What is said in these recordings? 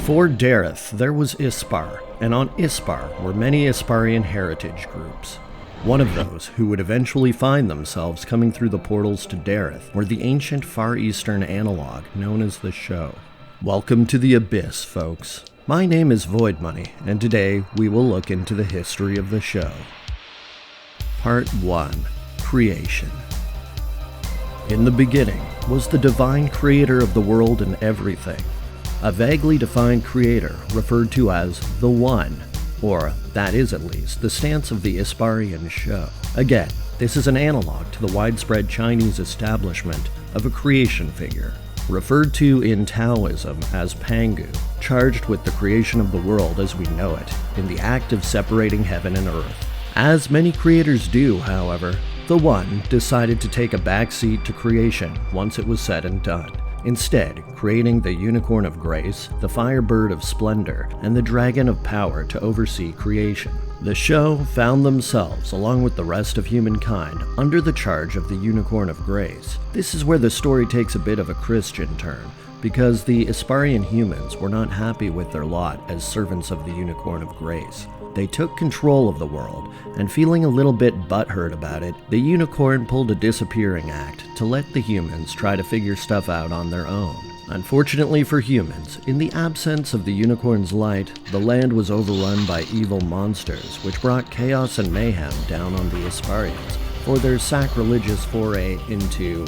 Before Dereth, there was Ispar, and on Ispar were many Isparian heritage groups. One of those who would eventually find themselves coming through the portals to Dereth were the ancient Far Eastern analog known as the Show. Welcome to the Abyss, folks. My name is Void Money, and today we will look into the history of the Show. Part 1. Creation. In the beginning was the divine creator of the world and everything. A vaguely defined creator referred to as the One, or that is at least the stance of the Isparian Show. Again, this is an analog to the widespread Chinese establishment of a creation figure, referred to in Taoism as Pangu, charged with the creation of the world as we know it, in the act of separating heaven and earth. As many creators do, however, the One decided to take a backseat to creation once it was said and done, instead creating the Unicorn of Grace, the Firebird of Splendor, and the Dragon of Power to oversee creation. The Show found themselves, along with the rest of humankind, under the charge of the Unicorn of Grace. This is where the story takes a bit of a Christian turn, because the Isparian humans were not happy with their lot as servants of the Unicorn of Grace. They took control of the world, and feeling a little bit butthurt about it, the Unicorn pulled a disappearing act to let the humans try to figure stuff out on their own. Unfortunately for humans, in the absence of the Unicorn's light, the land was overrun by evil monsters, which brought chaos and mayhem down on the Isparians for their sacrilegious foray into,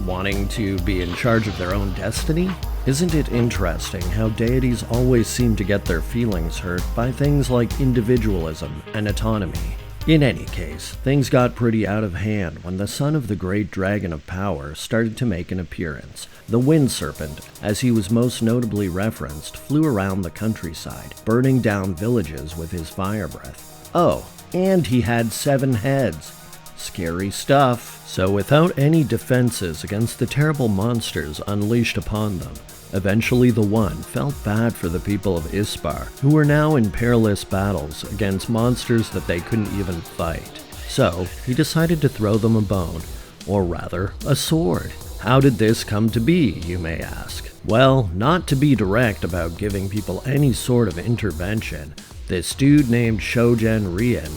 wanting to be in charge of their own destiny? Isn't it interesting how deities always seem to get their feelings hurt by things like individualism and autonomy? In any case, things got pretty out of hand when the son of the great Dragon of Power started to make an appearance. The Wind Serpent, as he was most notably referenced, flew around the countryside, burning down villages with his fire breath. Oh, and he had 7 heads. Scary stuff. So without any defenses against the terrible monsters unleashed upon them, eventually the One felt bad for the people of Ispar, who were now in perilous battles against monsters that they couldn't even fight. So he decided to throw them a bone, or rather, a sword. How did this come to be, you may ask? Well, not to be direct about giving people any sort of intervention, this dude named Joji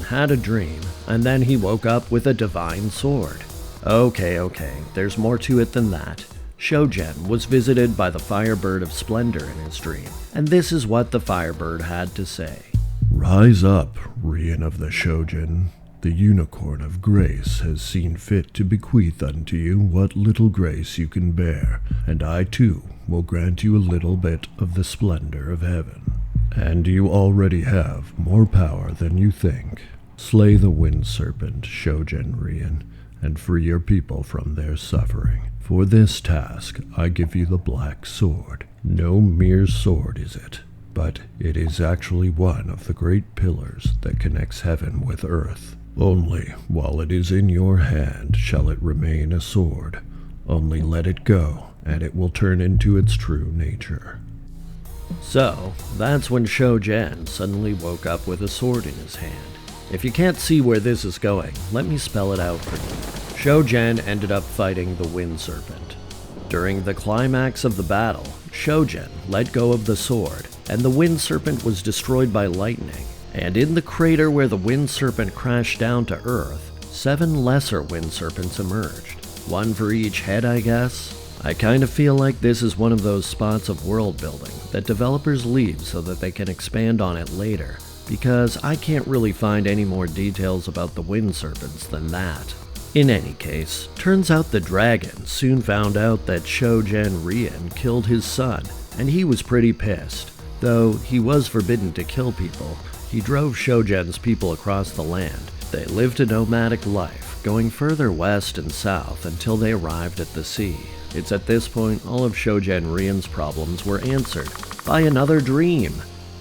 had a dream, and then he woke up with a divine sword. Okay, there's more to it than that. Joji was visited by the Firebird of Splendor in his dream, and this is what the Firebird had to say. Rise up, Rian of the Shojin. The Unicorn of Grace has seen fit to bequeath unto you what little grace you can bear, and I too will grant you a little bit of the splendor of heaven. And you already have more power than you think. Slay the Wind Serpent, Shojin Rian, and free your people from their suffering. For this task, I give you the Black Sword. No mere sword is it, but it is actually one of the great pillars that connects heaven with earth. Only while it is in your hand shall it remain a sword. Only let it go, and it will turn into its true nature. So, that's when Joji suddenly woke up with a sword in his hand. If you can't see where this is going, let me spell it out for you. Joji ended up fighting the Wind Serpent. During the climax of the battle, Joji let go of the sword, and the Wind Serpent was destroyed by lightning. And in the crater where the Wind Serpent crashed down to Earth, 7 lesser Wind Serpents emerged. One for each head, I guess? I kind of feel like this is one of those spots of world building that developers leave so that they can expand on it later, because I can't really find any more details about the Wind Serpents than that. In any case, turns out the dragon soon found out that Joji killed his son, and he was pretty pissed. Though he was forbidden to kill people, he drove Joji's people across the land. They lived a nomadic life, going further west and south until they arrived at the sea. It's at this point all of Joji's problems were answered by another dream.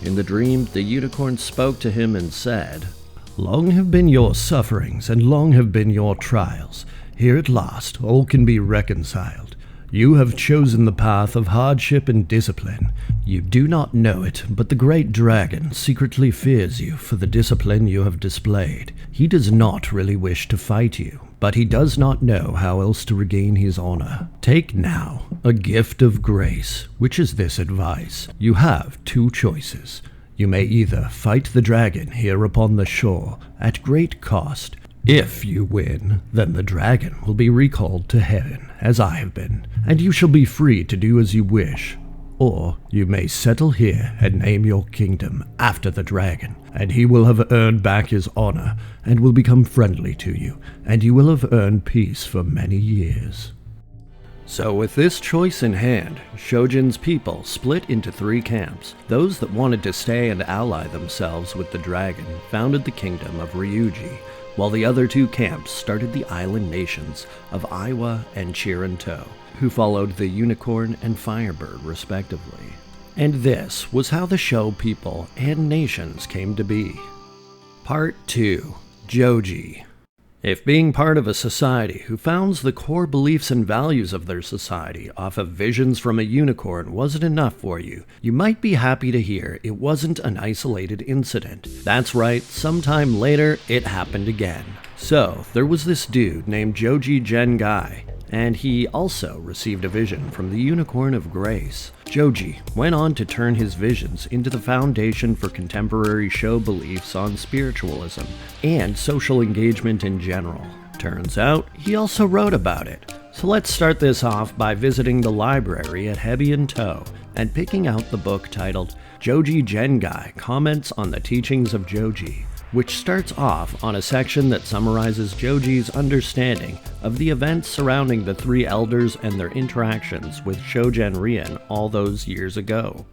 In the dream, the unicorn spoke to him and said, "Long have been your sufferings, and long have been your trials. Here at last all can be reconciled. You have chosen the path of hardship and discipline. You do not know it, but the great dragon secretly fears you for the discipline you have displayed. He does not really wish to fight you, but he does not know how else to regain his honor. Take now a gift of grace, which is this advice. You have two choices. You may either fight the dragon here upon the shore at great cost. If you win, then the dragon will be recalled to heaven, as I have been, and you shall be free to do as you wish. Or you may settle here and name your kingdom after the dragon, and he will have earned back his honor and will become friendly to you, and you will have earned peace for many years. So with this choice in hand, Shojin's people split into three camps. Those that wanted to stay and ally themselves with the dragon founded the kingdom of Ryuji, while the other two camps started the island nations of Iwa and Chiranto, who followed the unicorn and firebird respectively. And this was how the show people and nations came to be. Part 2. Joji. If being part of a society who founds the core beliefs and values of their society off of visions from a unicorn wasn't enough for you, you might be happy to hear it wasn't an isolated incident. That's right, sometime later, it happened again. So, there was this dude named Joji Gengai, and he also received a vision from the Unicorn of Grace. Joji went on to turn his visions into the foundation for contemporary show beliefs on spiritualism and social engagement in general. Turns out, he also wrote about it. So let's start this off by visiting the library at Hebian-to and picking out the book titled Joji Gengai Comments on the Teachings of Joji, which starts off on a section that summarizes Joji's understanding of the events surrounding the three elders and their interactions with Shogen Rien all those years ago.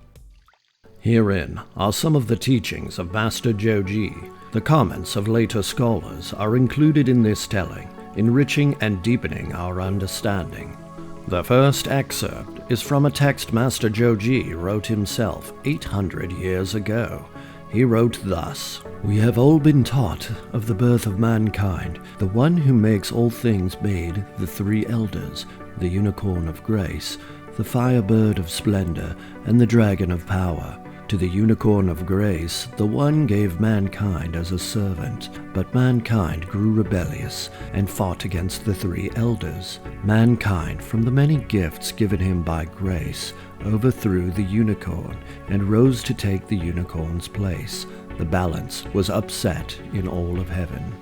Herein are some of the teachings of Master Joji. The comments of later scholars are included in this telling, enriching and deepening our understanding. The first excerpt is from a text Master Joji wrote himself 800 years ago. He wrote thus: "We have all been taught of the birth of mankind, the one who makes all things made, the three elders, the unicorn of grace, the firebird of splendor, and the dragon of power. To the unicorn of grace, the one gave mankind as a servant, but mankind grew rebellious and fought against the three elders. Mankind, from the many gifts given him by grace, overthrew the unicorn and rose to take the unicorn's place. The balance was upset in all of heaven.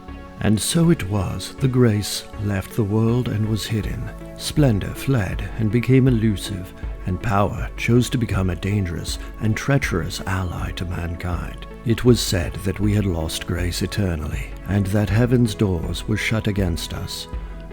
And so it was, the grace left the world and was hidden. Splendor fled and became elusive, and power chose to become a dangerous and treacherous ally to mankind. It was said that we had lost grace eternally, and that heaven's doors were shut against us.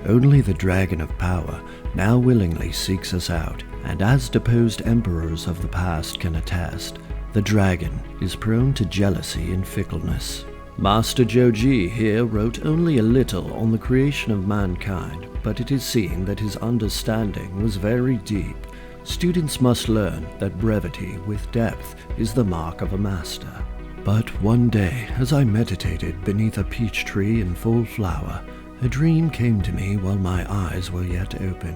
Only the dragon of power now willingly seeks us out, and as deposed emperors of the past can attest, the dragon is prone to jealousy and fickleness." Master Joji here wrote only a little on the creation of mankind, but it is seen that his understanding was very deep. Students must learn that brevity with depth is the mark of a master. But one day, as I meditated beneath a peach tree in full flower, a dream came to me while my eyes were yet open.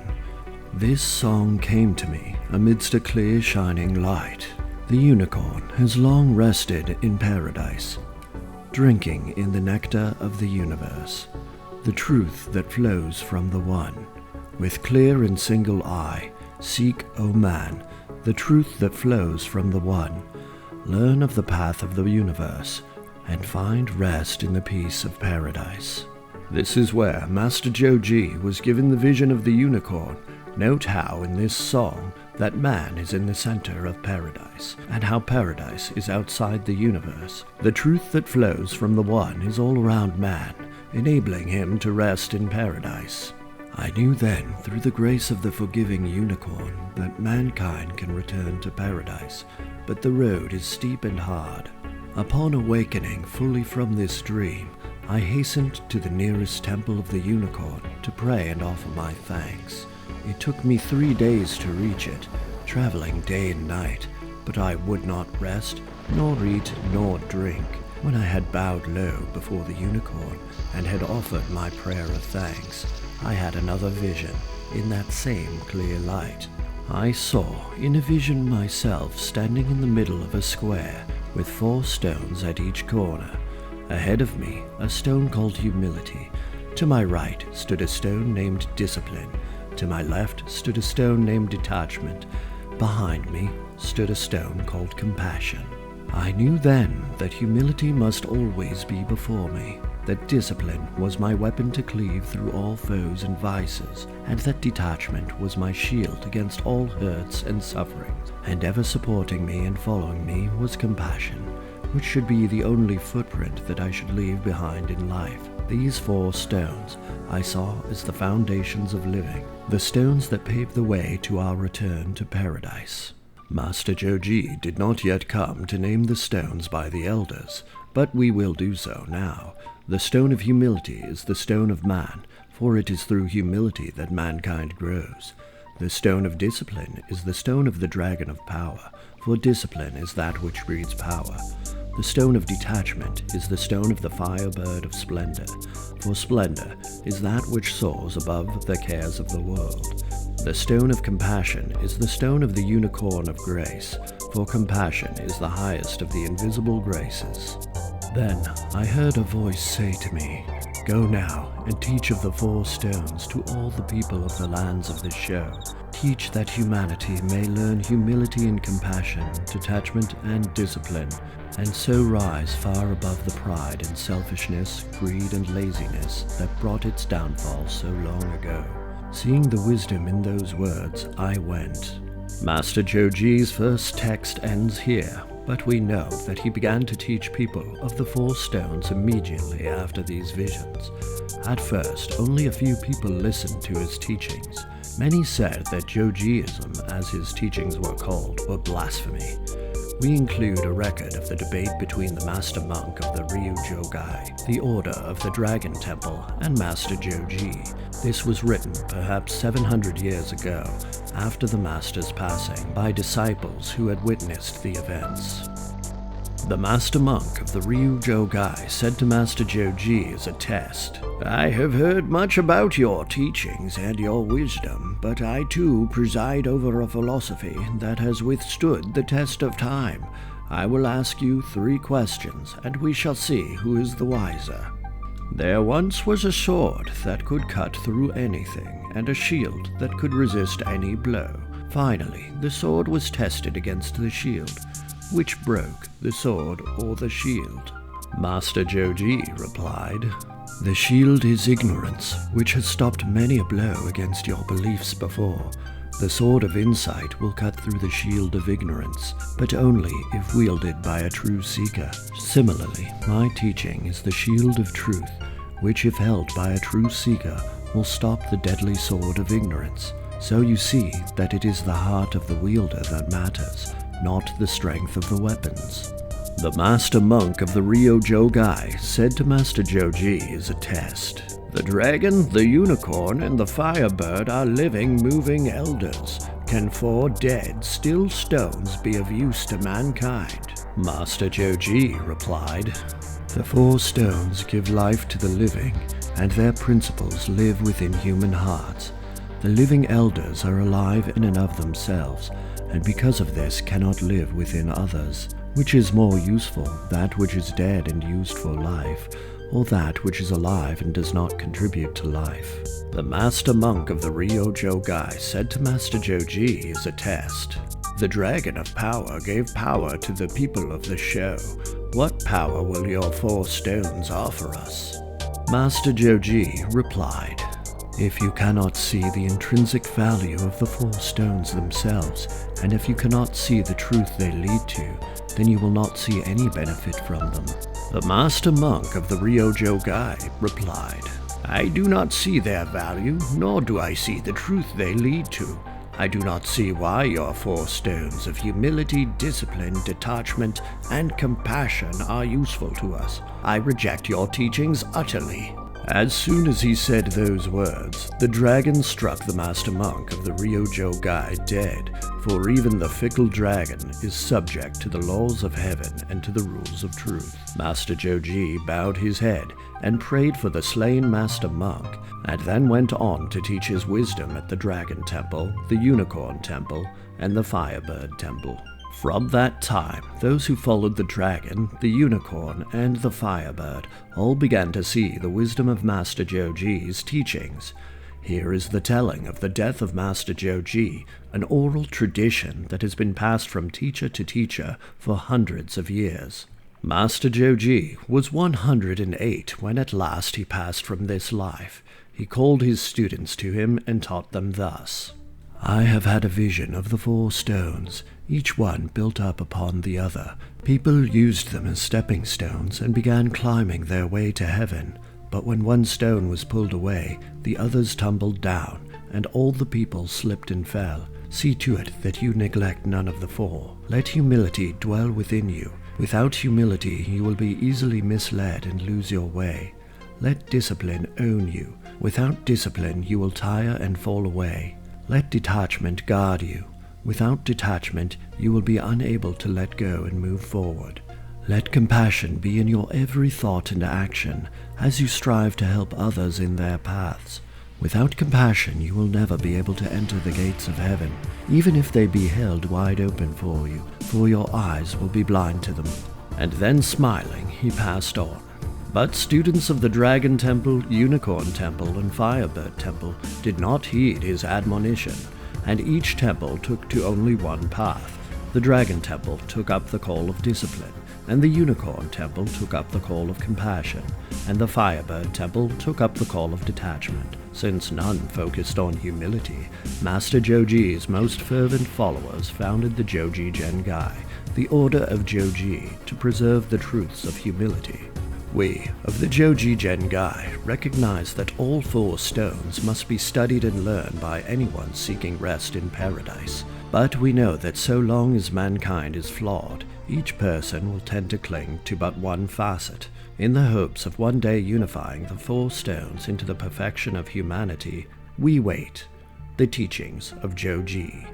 This song came to me amidst a clear shining light. The unicorn has long rested in paradise, drinking in the nectar of the universe, the truth that flows from the One. With clear and single eye, seek, O man, the truth that flows from the One. Learn of the path of the universe, and find rest in the peace of paradise. This is where Master Joji was given the vision of the unicorn. Note how in this song that man is in the center of paradise, and how paradise is outside the universe. The truth that flows from the One is all around man, enabling him to rest in paradise. I knew then, through the grace of the forgiving unicorn, that mankind can return to paradise, but the road is steep and hard. Upon awakening fully from this dream, I hastened to the nearest temple of the unicorn to pray and offer my thanks. It took me 3 days to reach it, traveling day and night, but I would not rest, nor eat, nor drink. When I had bowed low before the unicorn and had offered my prayer of thanks, I had another vision in that same clear light. I saw in a vision myself standing in the middle of a square with 4 stones at each corner. Ahead of me, a stone called humility, To my right stood a stone named Discipline. To my left stood a stone named Detachment. Behind me stood a stone called Compassion. I knew then that humility must always be before me, that discipline was my weapon to cleave through all foes and vices, and that detachment was my shield against all hurts and sufferings, and ever supporting me and following me was compassion, which should be the only footprint that I should leave behind in life. These 4 stones I saw as the foundations of living, the stones that paved the way to our return to paradise. Master Joji did not yet come to name the stones by the elders, but we will do so now. The stone of humility is the stone of man, for it is through humility that mankind grows. The stone of discipline is the stone of the dragon of power, for discipline is that which breeds power. The stone of detachment is the stone of the firebird of splendor, for splendor is that which soars above the cares of the world. The stone of compassion is the stone of the unicorn of grace, for compassion is the highest of the invisible graces. Then I heard a voice say to me, "Go now and teach of the 4 stones to all the people of the lands of this show. Teach that humanity may learn humility and compassion, detachment and discipline, and so rise far above the pride and selfishness, greed and laziness that brought its downfall so long ago." Seeing the wisdom in those words, I went. Master Joji's first text ends here, but we know that he began to teach people of the 4 stones immediately after these visions. At first, only a few people listened to his teachings. Many said that Jojiism, as his teachings were called, were blasphemy. We include a record of the debate between the Master Monk of the Ryujogai, the Order of the Dragon Temple, and Master Joji. This was written perhaps 700 years ago, after the Master's passing, by disciples who had witnessed the events. The Master Monk of the Ryujogai said to Master Joji as a test, "I have heard much about your teachings and your wisdom, but I too preside over a philosophy that has withstood the test of time. I will ask you 3 questions, and we shall see who is the wiser. There once was a sword that could cut through anything, and a shield that could resist any blow. Finally, the sword was tested against the shield. Which broke, the sword or the shield?" Master Joji replied, "The shield is ignorance, which has stopped many a blow against your beliefs before. The sword of insight will cut through the shield of ignorance, but only if wielded by a true seeker. Similarly, my teaching is the shield of truth, which if held by a true seeker will stop the deadly sword of ignorance. So you see that it is the heart of the wielder that matters, not the strength of the weapons." The Master Monk of the Ryujogai said to Master Joji as a test, "The dragon, the unicorn, and the firebird are living, moving elders. Can 4 dead, still stones be of use to mankind?" Master Joji replied, "The 4 stones give life to the living, and their principles live within human hearts. The living elders are alive in and of themselves, and because of this cannot live within others. Which is more useful, that which is dead and used for life, or that which is alive and does not contribute to life?" The Master Monk of the Ryujogai said to Master Joji as a test, "The Dragon of Power gave power to the people of the show. What power will your 4 stones offer us?" Master Joji replied, "If you cannot see the intrinsic value of the 4 stones themselves, and if you cannot see the truth they lead to, then you will not see any benefit from them." The Master Monk of the Ryujogai replied, "I do not see their value, nor do I see the truth they lead to. I do not see why your 4 stones of humility, discipline, detachment, and compassion are useful to us. I reject your teachings utterly." As soon as he said those words, the dragon struck the Master Monk of the Ryujogai dead, for even the fickle dragon is subject to the laws of heaven and to the rules of truth. Master Joji bowed his head and prayed for the slain Master Monk, and then went on to teach his wisdom at the Dragon Temple, the Unicorn Temple, and the Firebird Temple. From that time, those who followed the dragon, the unicorn, and the firebird all began to see the wisdom of Master Joji's teachings. Here is the telling of the death of Master Joji, an oral tradition that has been passed from teacher to teacher for hundreds of years. Master Joji was 108 when at last he passed from this life. He called his students to him and taught them thus. I have had a vision of the 4 stones, each one built up upon the other. People used them as stepping stones and began climbing their way to heaven. But when one stone was pulled away, the others tumbled down, and all the people slipped and fell. See to it that you neglect none of the 4. Let humility dwell within you. Without humility, you will be easily misled and lose your way. Let discipline own you. Without discipline, you will tire and fall away. Let detachment guard you. Without detachment, you will be unable to let go and move forward. Let compassion be in your every thought and action, as you strive to help others in their paths. Without compassion, you will never be able to enter the gates of heaven, even if they be held wide open for you, for your eyes will be blind to them. And then smiling, he passed on. But students of the Dragon Temple, Unicorn Temple, and Firebird Temple did not heed his admonition, and each temple took to only one path. The Dragon Temple took up the call of discipline, and the Unicorn Temple took up the call of compassion, and the Firebird Temple took up the call of detachment. Since none focused on humility, Master Joji's most fervent followers founded the Joji Gengai, the Order of Joji, to preserve the truths of humility. We, of the Joji Gengai, recognize that all 4 stones must be studied and learned by anyone seeking rest in paradise. But we know that so long as mankind is flawed, each person will tend to cling to but one facet, in the hopes of one day unifying the 4 stones into the perfection of humanity. We wait. The teachings of Joji.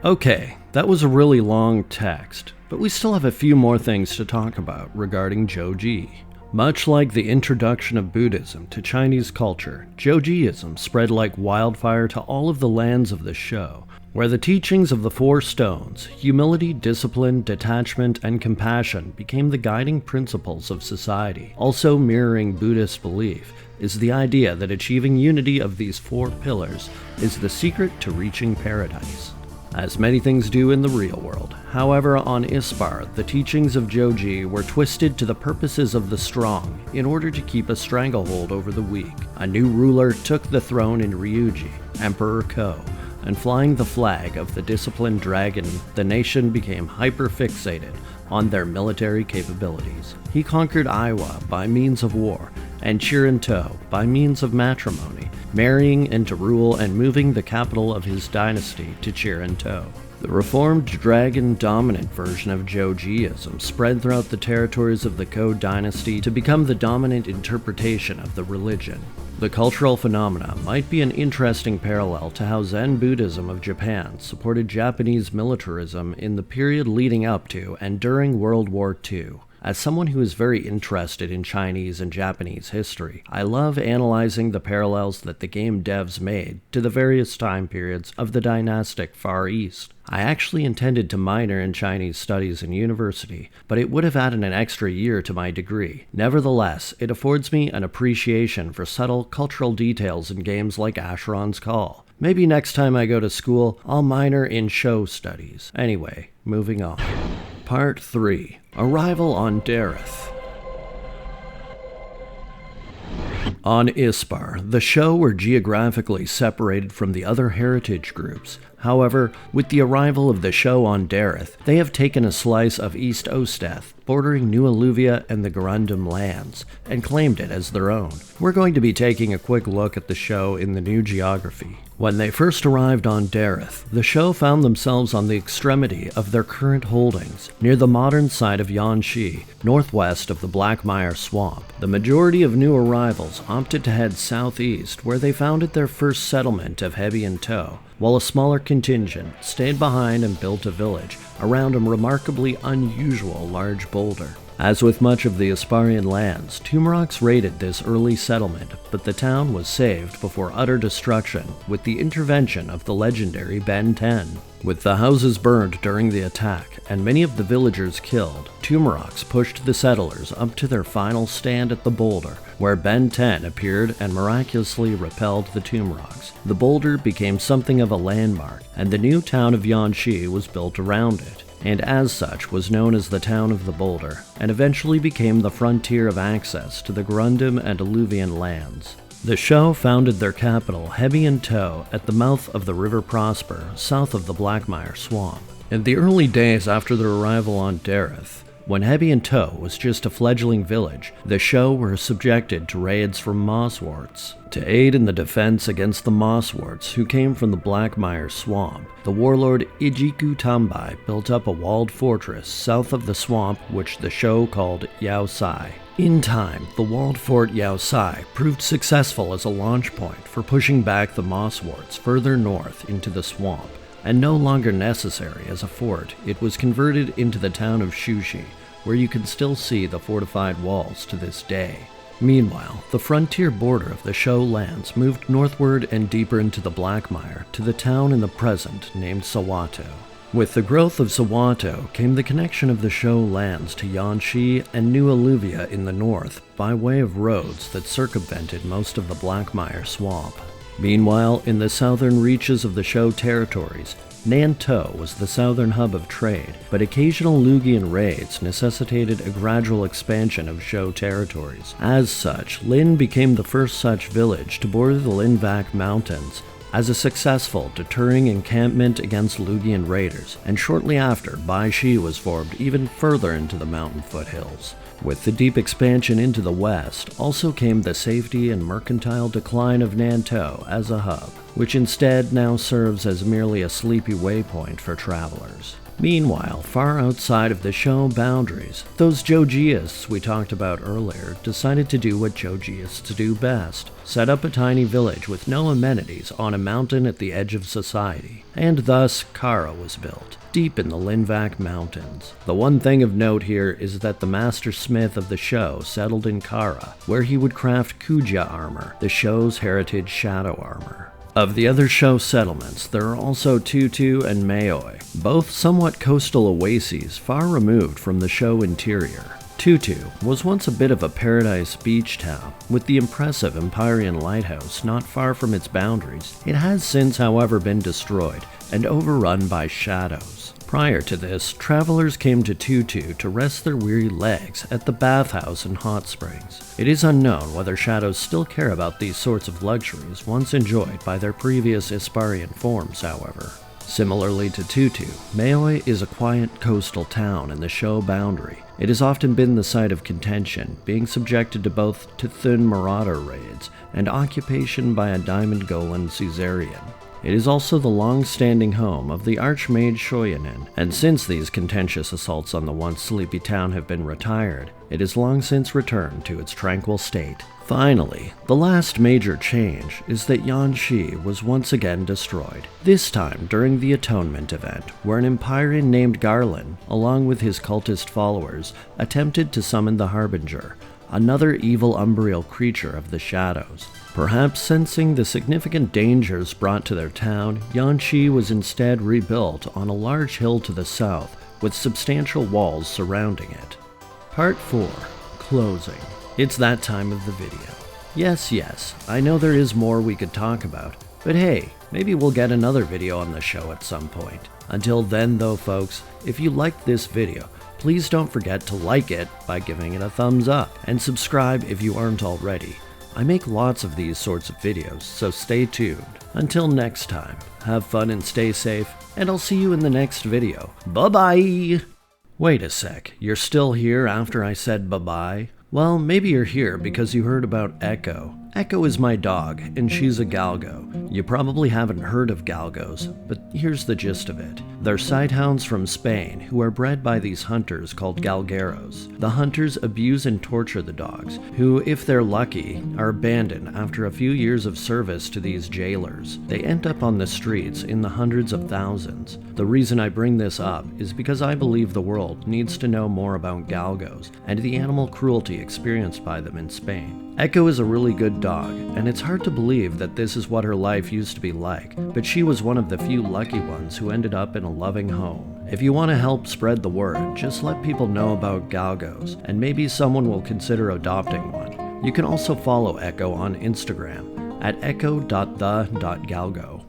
Okay, that was a really long text, but we still have a few more things to talk about regarding Joji. Much like the introduction of Buddhism to Chinese culture, Jojiism spread like wildfire to all of the lands of the show, where the teachings of the 4 stones, humility, discipline, detachment, and compassion became the guiding principles of society. Also mirroring Buddhist belief is the idea that achieving unity of these 4 pillars is the secret to reaching paradise. As many things do in the real world. However, on Ispar, the teachings of Joji were twisted to the purposes of the strong in order to keep a stranglehold over the weak. A new ruler took the throne in Ryuji, Emperor Ko, and flying the flag of the disciplined dragon, the nation became hyper-fixated on their military capabilities. He conquered Aiwa by means of war, and Chirinto by means of matrimony, marrying into rule and moving the capital of his dynasty to Chirinto. The reformed dragon-dominant version of Jojiism spread throughout the territories of the Ko dynasty to become the dominant interpretation of the religion. The cultural phenomena might be an interesting parallel to how Zen Buddhism of Japan supported Japanese militarism in the period leading up to and during World War II. As someone who is very interested in Chinese and Japanese history, I love analyzing the parallels that the game devs made to the various time periods of the dynastic Far East. I actually intended to minor in Chinese studies in university, but it would have added an extra year to my degree. Nevertheless, it affords me an appreciation for subtle cultural details in games like Asheron's Call. Maybe next time I go to school, I'll minor in show studies. Anyway, moving on. Part 3. Arrival on Dereth. On Ispar, the show were geographically separated from the other heritage groups. However, with the arrival of the show on Dereth, they have taken a slice of East Osteth, bordering New Alluvia and the Garundum lands, and claimed it as their own. We're going to be taking a quick look at the show in the new geography. When they first arrived on Dereth, the show found themselves on the extremity of their current holdings, near the modern site of Yanshi, northwest of the Blackmire Swamp. The majority of new arrivals opted to head southeast, where they founded their first settlement of Hebianto, while a smaller contingent stayed behind and built a village around a remarkably unusual large boulder. As with much of the Isparian lands, Tumorox raided this early settlement, but the town was saved before utter destruction with the intervention of the legendary Ben 10. With the houses burned during the attack and many of the villagers killed, Tumoroks pushed the settlers up to their final stand at the boulder, where Ben 10 appeared and miraculously repelled the Tumoroks. The boulder became something of a landmark, and the new town of Yanshi was built around it, and as such was known as the Town of the Boulder, and eventually became the frontier of access to the Grundim and Alluvian lands. The Sho founded their capital, Hebi-in-To, at the mouth of the River Prosper, south of the Blackmire Swamp. In the early days after their arrival on Dereth, when Hebi-in-To was just a fledgling village, the Sho were subjected to raids from Mossworts. To aid in the defense against the Mossworts, who came from the Blackmire Swamp, the warlord Ijiku Tambai built up a walled fortress south of the swamp which the Sho called Yaosai. In time, the walled fort Yaosai proved successful as a launch point for pushing back the Mossworts further north into the swamp, and no longer necessary as a fort, it was converted into the town of Shushi, where you can still see the fortified walls to this day. Meanwhile, the frontier border of the Sho lands moved northward and deeper into the Blackmire to the town in the present named Sawato. With the growth of Sawato came the connection of the Sho lands to Yanshi and New Alluvia in the north by way of roads that circumvented most of the Blackmire Swamp. Meanwhile, in the southern reaches of the Sho territories, Nan-To was the southern hub of trade, but occasional Lugian raids necessitated a gradual expansion of Sho territories. As such, Lin became the first such village to border the Linvac Mountains as a successful deterring encampment against Lugian raiders, and shortly after, Baishi was formed even further into the mountain foothills. With the deep expansion into the west, also came the safety and mercantile decline of Nan-To as a hub, which instead now serves as merely a sleepy waypoint for travelers. Meanwhile, far outside of the Sho boundaries, those Jojiists we talked about earlier decided to do what Jojiists do best, set up a tiny village with no amenities on a mountain at the edge of society, and thus Kara was built, deep in the Linvac Mountains. The one thing of note here is that the master smith of the Sho settled in Kara, where he would craft Kujia armor, the Sho's heritage shadow armor. Of the other Sho settlements, there are also Tutu and Maoi, both somewhat coastal oases far removed from the Sho interior. Tutu was once a bit of a paradise beach town, with the impressive Isparian lighthouse not far from its boundaries. It has since, however, been destroyed and overrun by shadows. Prior to this, travelers came to Tutu to rest their weary legs at the bathhouse and hot springs. It is unknown whether shadows still care about these sorts of luxuries once enjoyed by their previous Isparian forms, however. Similarly to Tutu, Maoi is a quiet coastal town in the Sho boundary. It has often been the site of contention, being subjected to both Tithun marauder raids and occupation by a Diamond Golan Caesarian. It is also the long-standing home of the Archmage Shoyanin, and since these contentious assaults on the once sleepy town have been retired, it has long since returned to its tranquil state. Finally, the last major change is that Yanshi was once again destroyed, this time during the Atonement event, where an Isparian named Garland, along with his cultist followers, attempted to summon the Harbinger, another evil umbral creature of the shadows. Perhaps sensing the significant dangers brought to their town, Yanshi was instead rebuilt on a large hill to the south, with substantial walls surrounding it. Part 4. Closing. It's that time of the video. Yes, I know there is more we could talk about, but hey, maybe we'll get another video on the show at some point. Until then though folks, if you liked this video, please don't forget to like it by giving it a thumbs up, and subscribe if you aren't already. I make lots of these sorts of videos, so stay tuned. Until next time, have fun and stay safe, and I'll see you in the next video. Bye-bye! Wait a sec, you're still here after I said bye-bye? Well, maybe you're here because you heard about Echo. Echo is my dog, and she's a galgo. You probably haven't heard of galgos, but here's the gist of it. They're sighthounds from Spain who are bred by these hunters called galgueros. The hunters abuse and torture the dogs, who, if they're lucky, are abandoned after a few years of service to these jailers. They end up on the streets in the hundreds of thousands. The reason I bring this up is because I believe the world needs to know more about galgos and the animal cruelty experienced by them in Spain. Echo is a really good dog, and it's hard to believe that this is what her life life used to be like, but she was one of the few lucky ones who ended up in a loving home. If you want to help spread the word, just let people know about galgos, and maybe someone will consider adopting one. You can also follow Echo on Instagram at echo.the.galgo.